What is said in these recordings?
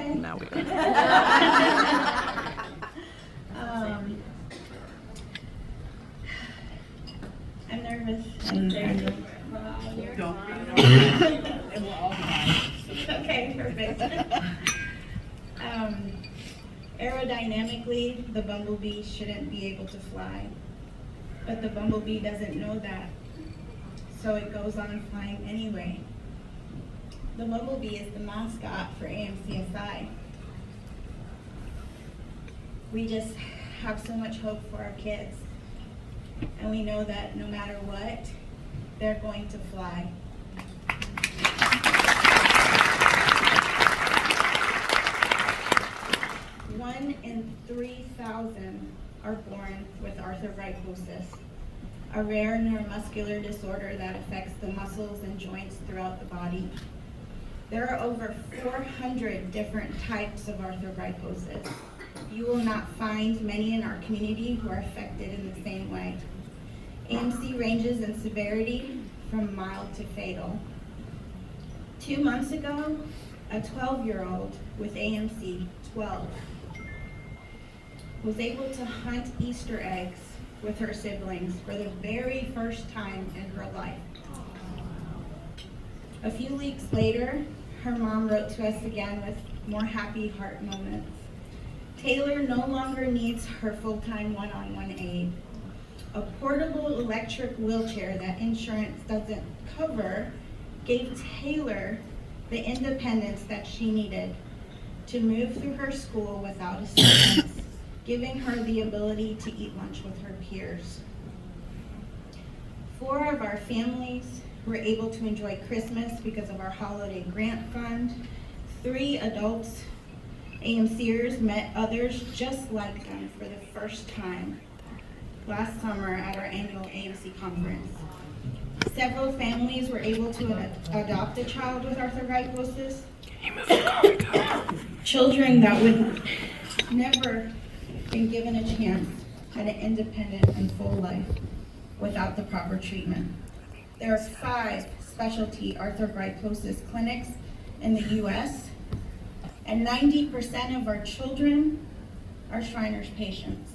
Okay. Now we got it. I'm nervous. And Don't be nervous. And we're all fine. okay, perfect. Aerodynamically, the bumblebee shouldn't be able to fly, but the bumblebee doesn't know that, so it goes on flying anyway. The bumblebee is the mascot for AMCSI. We just have so much hope for our kids, and we know that no matter what, they're going to fly. One in 3,000 are born with arthrogryposis, a rare neuromuscular disorder that affects the muscles and joints throughout the body. There are over 400 different types of arthrogryposis. You will not find many in our community who are affected in the same way. AMC ranges in severity from mild to fatal. 2 months ago, a 12-year-old with AMC 12 was able to hunt Easter eggs with her siblings for the very first time in her life. A few weeks later, her mom wrote to us again with more happy heart moments. Taylor no longer needs her full-time one-on-one aid. A portable electric wheelchair that insurance doesn't cover gave Taylor the independence that she needed to move through her school without assistance, giving her the ability to eat lunch with her peers. 4 of our families were able to enjoy Christmas because of our holiday grant fund. 3 adults AMCers met others just like them for the first time last summer at our annual AMC conference. Several families were able to adopt a child with arthrogryposis. Children that would never been given a chance at an independent and full life without the proper treatment. There are 5 specialty arthrogryposis clinics in the U.S., and 90% of our children are Shriners patients.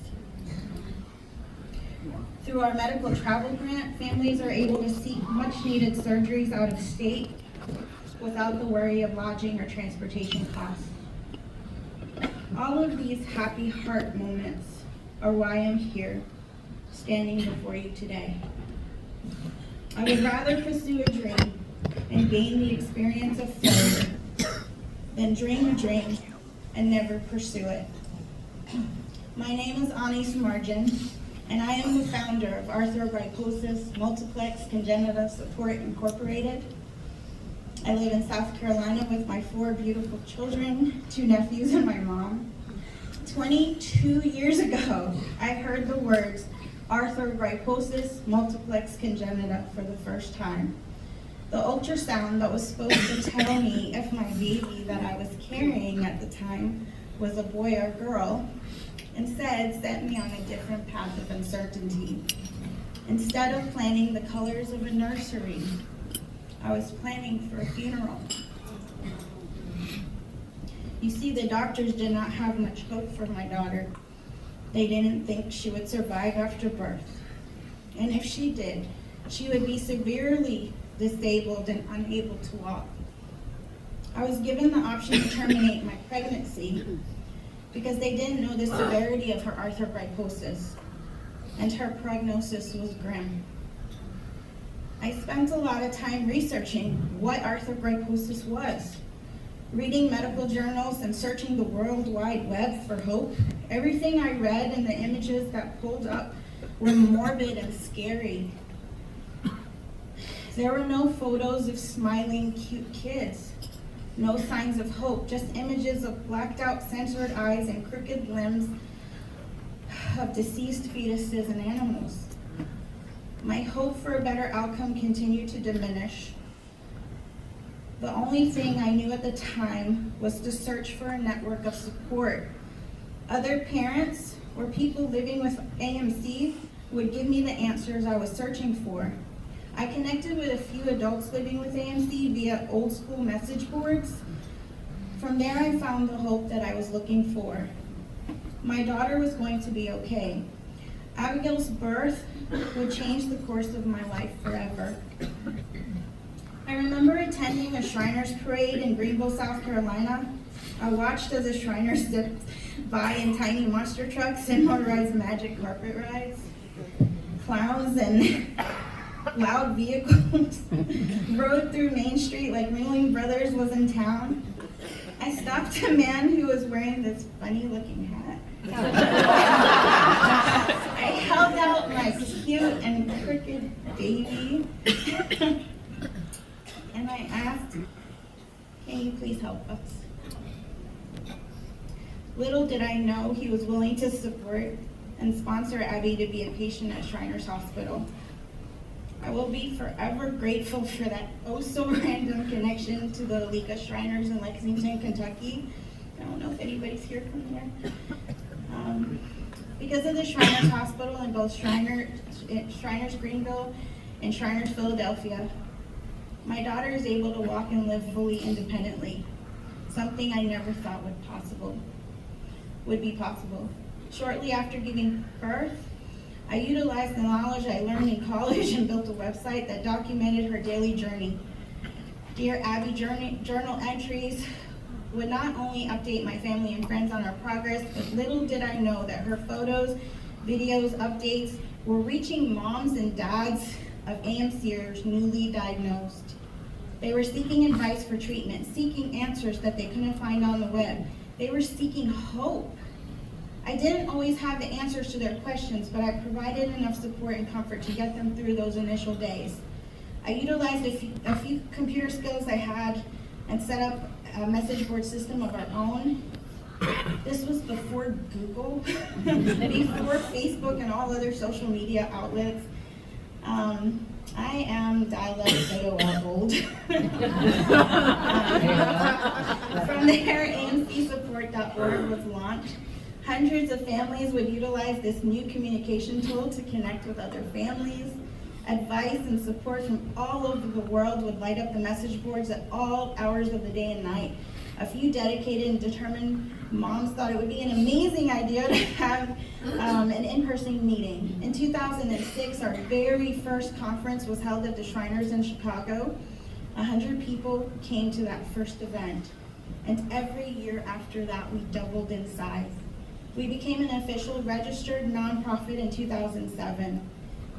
Through our medical travel grant, families are able to seek much needed surgeries out of state without the worry of lodging or transportation costs. All of these happy heart moments are why I'm here, standing before you today. I would rather pursue a dream and gain the experience of failure than dream a dream and never pursue it. My name is Ani Sumarjan, and I am the founder of Arthrogryposis Multiplex Congenital Support Incorporated. I live in South Carolina with my 4 beautiful children, 2 nephews, and my mom. 22 years ago, I heard the words Arthrogryposis Multiplex Congenita for the first time. The ultrasound that was supposed to tell me if my baby that I was carrying at the time was a boy or girl, instead set me on a different path of uncertainty. Instead of planning the colors of a nursery, I was planning for a funeral. You see, the doctors did not have much hope for my daughter. They didn't think she would survive after birth. And if she did, she would be severely disabled and unable to walk. I was given the option to terminate my pregnancy because they didn't know the severity of her arthrogryposis, and her prognosis was grim. I spent a lot of time researching what arthrogryposis was, reading medical journals and searching the World Wide Web for hope. Everything I read and the images that pulled up were morbid and scary. There were no photos of smiling, cute kids, no signs of hope, just images of blacked out censored eyes and crooked limbs of deceased fetuses and animals. My hope for a better outcome continued to diminish. The only thing I knew at the time was to search for a network of support. Other parents or people living with AMC would give me the answers I was searching for. I connected with a few adults living with AMC via old school message boards From there, I found the hope that I was looking for. My daughter was going to be okay. Abigail's birth would change the course of my life forever. I remember attending a Shriners Parade in Greenville, South Carolina. I watched as the Shriners zipped by in tiny monster trucks and motorized magic carpet rides. Clowns and loud vehicles rode through Main Street like Ringling Brothers was in town. I stopped a man who was wearing this funny looking hat. I held out my cute and crooked baby and I asked, "Can you please help us?" Little did I know he was willing to support and sponsor Abby to be a patient at Shriners Hospital. I will be forever grateful for that oh so random connection to the Alika Shriners in Lexington, Kentucky. I don't know if anybody's here from there. Because of the Shriners Hospital in both Shriners Greenville and Shriners Philadelphia, my daughter is able to walk and live fully independently, something I never thought would be possible. Shortly after giving birth, I utilized the knowledge I learned in college and built a website that documented her daily journey. Dear Abby journal entries would not only update my family and friends on our progress, but little did I know that her photos, videos, updates were reaching moms and dads of AMCers newly diagnosed. They were seeking advice for treatment, seeking answers that they couldn't find on the web. They were seeking hope. I didn't always have the answers to their questions, but I provided enough support and comfort to get them through those initial days. I utilized a few computer skills I had and set up a message board system of our own. This was before Google, before Facebook and all other social media outlets. I am dial-up AOL old. From there, AMCsupport.org was launched. Hundreds of families would utilize this new communication tool to connect with other families. Advice and support from all over the world would light up the message boards at all hours of the day and night. A few dedicated and determined moms thought it would be an amazing idea to have an in-person meeting. In 2006, our very first conference was held at the Shriners in Chicago. 100 people came to that first event, and every year after that, we doubled in size. We became an official registered nonprofit in 2007.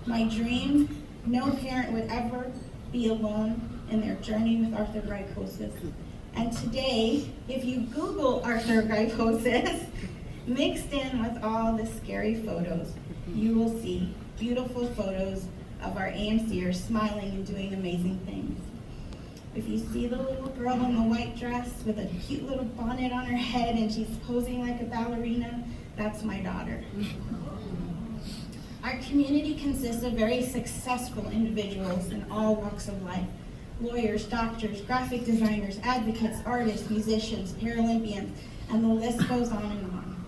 My dream, no parent would ever be alone in their journey with arthrogryposis. And today, if you Google arthrogryposis, mixed in with all the scary photos, you will see beautiful photos of our AMCers smiling and doing amazing things. If you see the little girl in the white dress with a cute little bonnet on her head and she's posing like a ballerina, that's my daughter. Our community consists of very successful individuals in all walks of life. Lawyers, doctors, graphic designers, advocates, artists, musicians, Paralympians, and the list goes on and on.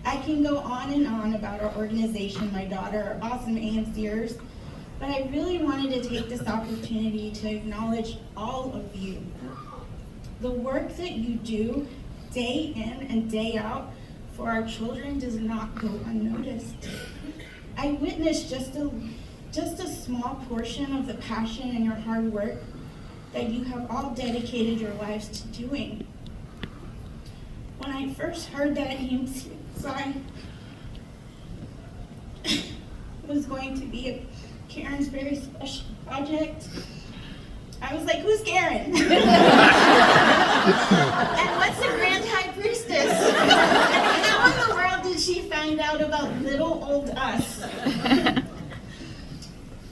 I can go on and on about our organization, my daughter, our awesome AMCers, but I really wanted to take this opportunity to acknowledge all of you. The work that you do day in and day out for our children does not go unnoticed. I witnessed just a small portion of the passion and your hard work that you have all dedicated your lives to doing. When I first heard that AMC was going to be a Karen's very special project, I was like, who's Karen? And what's a Grand High Priestess? And how in the world did she find out about little old us?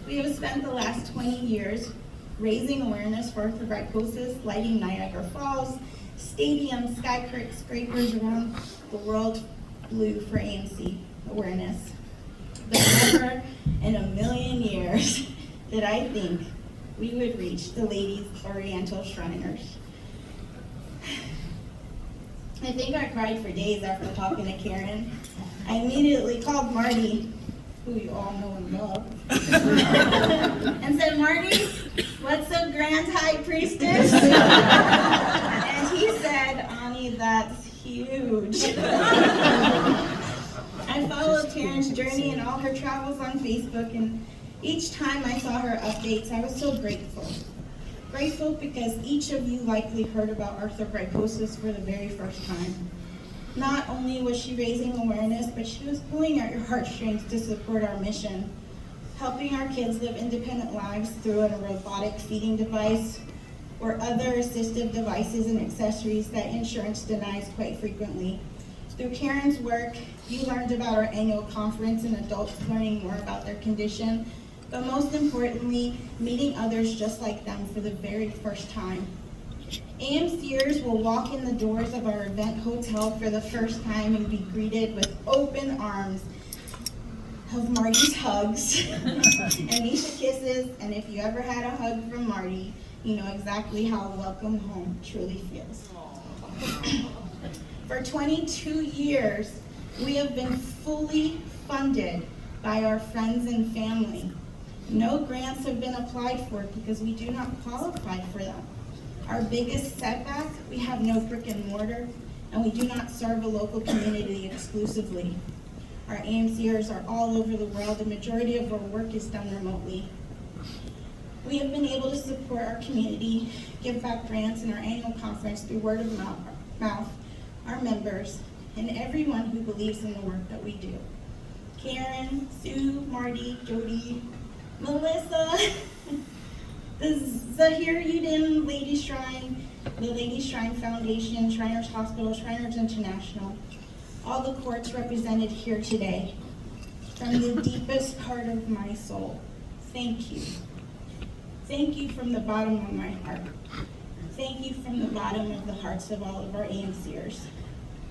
We have spent the last 20 years raising awareness for arthrogryposis, lighting Niagara Falls, stadiums, skyscrapers around the world blue for AMC awareness. But never in a million years did I think we would reach the ladies' Oriental Shriners. I think I cried for days after talking to Karen. I immediately called Marty, who you all know and love, and said, Marty, "What's up, Grand High Priestess?" And he said, "Ani, that's huge." I followed Karen's journey and all her travels on Facebook, and each time I saw her updates, I was so grateful. Grateful because each of you likely heard about arthrogryposis for the very first time. Not only was she raising awareness, but she was pulling at your heartstrings to support our mission, helping our kids live independent lives through a robotic feeding device or other assistive devices and accessories that insurance denies quite frequently. Through Karen's work, you learned about our annual conference and adults learning more about their condition, but most importantly, meeting others just like them for the very first time. AMCers will walk in the doors of our event hotel for the first time and be greeted with open arms of Marty's hugs and Nisha kisses, and if you ever had a hug from Marty, you know exactly how welcome home truly feels. For 22 years, we have been fully funded by our friends and family. No grants have been applied for because we do not qualify for them. Our biggest setback, we have no brick and mortar, and we do not serve a local community exclusively. Our AMCers are all over the world. The majority of our work is done remotely. We have been able to support our community, give back grants in our annual conference through word of mouth, our members, and everyone who believes in the work that we do. Karen, Sue, Marty, Jody, Melissa, the Zahir Udin Lady Shrine, the Lady Shrine Foundation, Shriners Hospital, Shriners International, all the courts represented here today. From the deepest part of my soul, thank you. Thank you from the bottom of my heart. Thank you from the bottom of the hearts of all of our AMCers.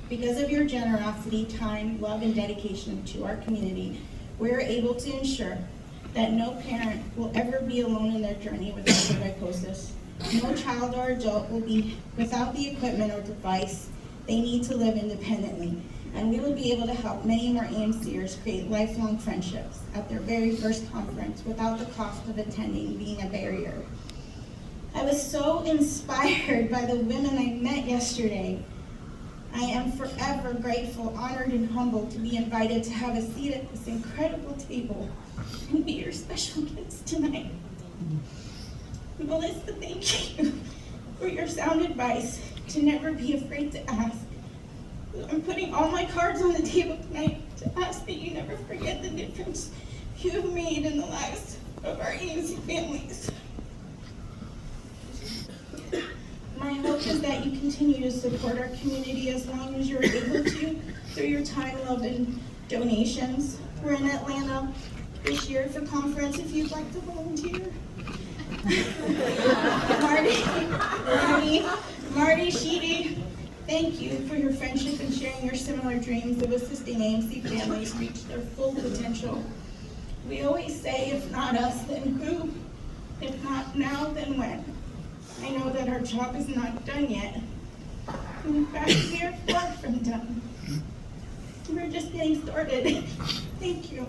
Because of your generosity, time, love, and dedication to our community, we're able to ensure that no parent will ever be alone in their journey with arthrogryposis. No child or adult will be without the equipment or device they need to live independently. And we will be able to help many more AMCers create lifelong friendships at their very first conference without the cost of attending being a barrier. I was so inspired by the women I met yesterday. I am forever grateful, honored, and humbled to be invited to have a seat at this incredible table and be your special guest tonight. Melissa, thank you for your sound advice to never be afraid to ask. I'm putting all my cards on the table tonight to ask that you never forget the difference you have made in the lives of our AMC families. My hope is that you continue to support our community as long as you're able to through your time, love, and donations. We're in Atlanta this year for conference if you'd like to volunteer. Marty, Sheedy, thank you for your friendship and sharing your similar dreams of assisting AMC families reach their full potential. We always say, if not us, then who? If not now, then when? I know that our job is not done yet. In fact, we are far from done. We're just getting started. Thank you.